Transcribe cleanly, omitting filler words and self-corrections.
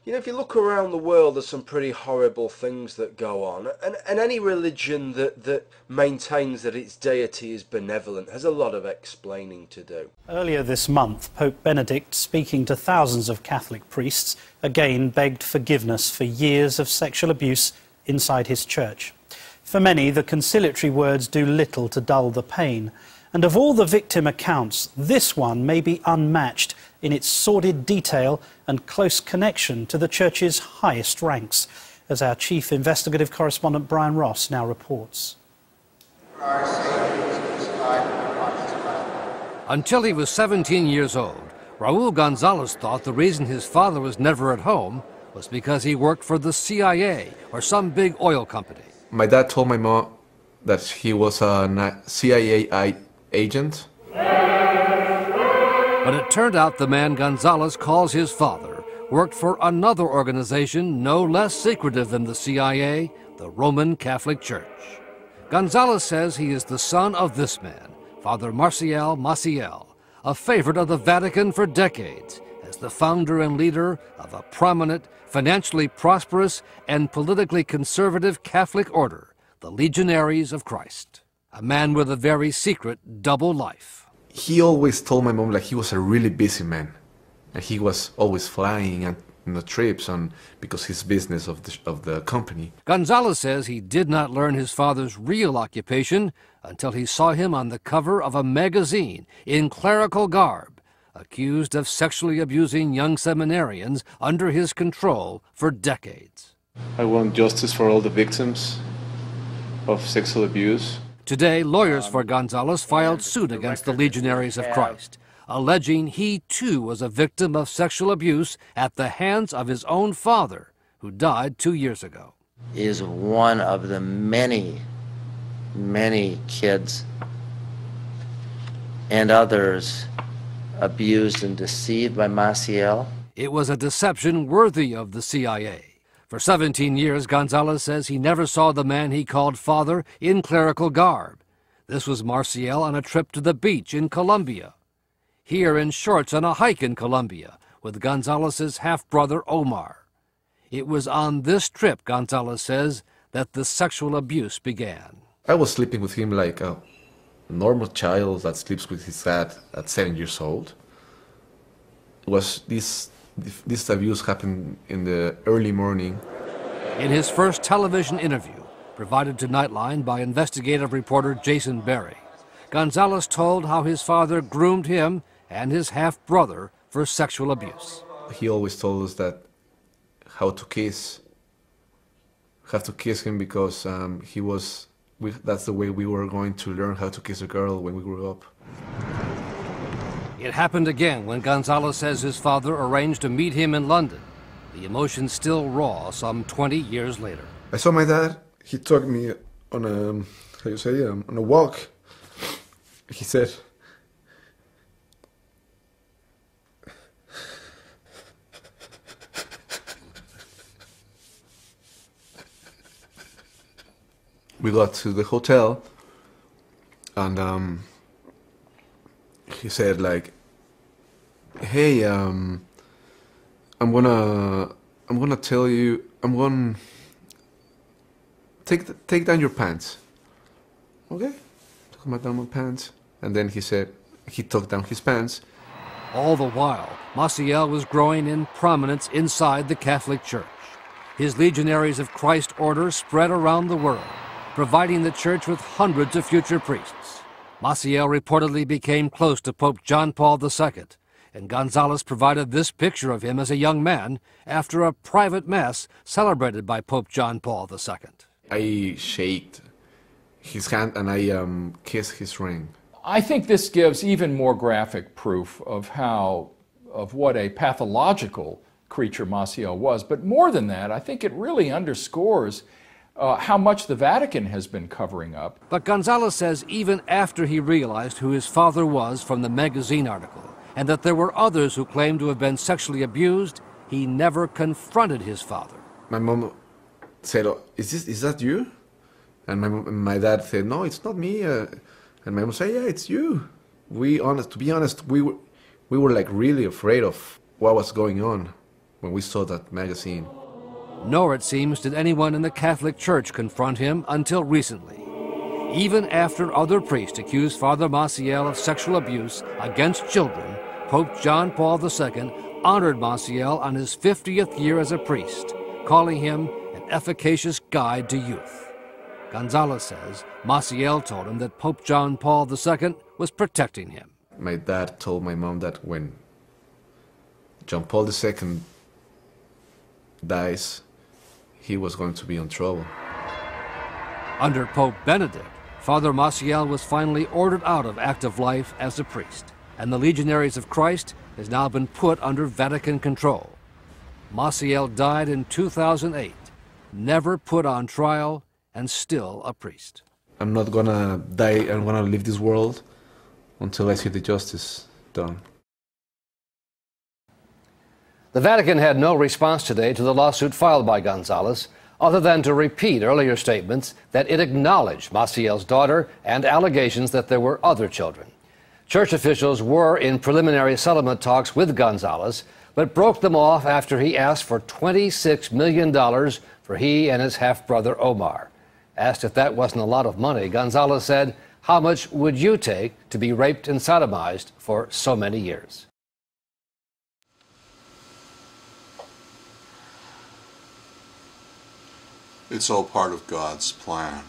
You know, if you look around the world, there's some pretty horrible things that go on, and any religion that maintains that its deity is benevolent has a lot of explaining to do. Earlier this month, Pope Benedict, speaking to thousands of Catholic priests, again begged forgiveness for years of sexual abuse inside his church. For many, the conciliatory words do little to dull the pain, and of all the victim accounts, this one may be unmatched in its sordid detail and close connection to the Church's highest ranks, as our chief investigative correspondent Brian Ross now reports. Until he was 17 years old, Raul Gonzalez thought the reason his father was never at home was because he worked for the CIA or some big oil company. My dad told my mom that he was a CIA agent. But it turned out the man Gonzalez calls his father worked for another organization no less secretive than the CIA, the Roman Catholic Church. Gonzalez says he is the son of this man, Father Marcial Maciel, a favorite of the Vatican for decades, as the founder and leader of a prominent, financially prosperous, and politically conservative Catholic order, the Legionaries of Christ. A man with a very secret double life. He always told my mom like he was a really busy man, and he was always flying and trips on because his business of the company. Gonzalez says he did not learn his father's real occupation until he saw him on the cover of a magazine in clerical garb, accused of sexually abusing young seminarians under his control for decades. I want justice for all the victims of sexual abuse. Today, lawyers for Gonzalez filed suit against the Legionaries of Christ, alleging he too was a victim of sexual abuse at the hands of his own father, who died 2 years ago. Is one of the many, many kids and others abused and deceived by Maciel. It was a deception worthy of the CIA. For 17 years, Gonzalez says he never saw the man he called father in clerical garb. This was Marcial on a trip to the beach in Colombia. Here in shorts on a hike in Colombia with Gonzalez's half-brother Omar. It was on this trip, Gonzalez says, that the sexual abuse began. I was sleeping with him like a normal child that sleeps with his dad at 7 years old. It was this abuse happened in the early morning. In his first television interview, provided to Nightline by investigative reporter Jason Berry, Gonzalez told how his father groomed him and his half-brother for sexual abuse. He always told us that have to kiss him because that's the way we were going to learn how to kiss a girl when we grew up. It happened again when Gonzalez says his father arranged to meet him in London. The emotion still raw some 20 years later. I saw my dad. He took me on a walk. He said, we got to the hotel, and he said like, "Hey, I'm gonna tell you, I'm gonna take down your pants." Okay, took down my pants, and then he said he took down his pants. All the while, Maciel was growing in prominence inside the Catholic Church. His Legionaries of Christ order spread around the world, providing the church with hundreds of future priests. Maciel reportedly became close to Pope John Paul II, and Gonzalez provided this picture of him as a young man after a private mass celebrated by Pope John Paul II. I shaked his hand and I kissed his ring. I think this gives even more graphic proof of what a pathological creature Maciel was. But more than that, I think it really underscores how much the Vatican has been covering up. But Gonzalez says even after he realized who his father was from the magazine article, and that there were others who claimed to have been sexually abused, he never confronted his father. My mom said, "Oh, is that you?" And my dad said, "No, it's not me." And my mom said, "Yeah, it's you." To be honest, we were like really afraid of what was going on when we saw that magazine. Nor, it seems, did anyone in the Catholic Church confront him until recently. Even after other priests accused Father Maciel of sexual abuse against children, Pope John Paul II honored Maciel on his 50th year as a priest, calling him an efficacious guide to youth. Gonzalez says Maciel told him that Pope John Paul II was protecting him. My dad told my mom that when John Paul II dies, he was going to be in trouble. Under Pope Benedict, Father Maciel was finally ordered out of active life as a priest, and the Legionaries of Christ has now been put under Vatican control. Maciel died in 2008, never put on trial, and still a priest. I'm not gonna die, I'm gonna leave this world until I see the justice done. The Vatican had no response today to the lawsuit filed by Gonzalez, other than to repeat earlier statements that it acknowledged Maciel's daughter and allegations that there were other children. Church officials were in preliminary settlement talks with Gonzalez, but broke them off after he asked for $26 million for he and his half-brother Omar. Asked if that wasn't a lot of money, Gonzalez said, "How much would you take to be raped and sodomized for so many years?" It's all part of God's plan.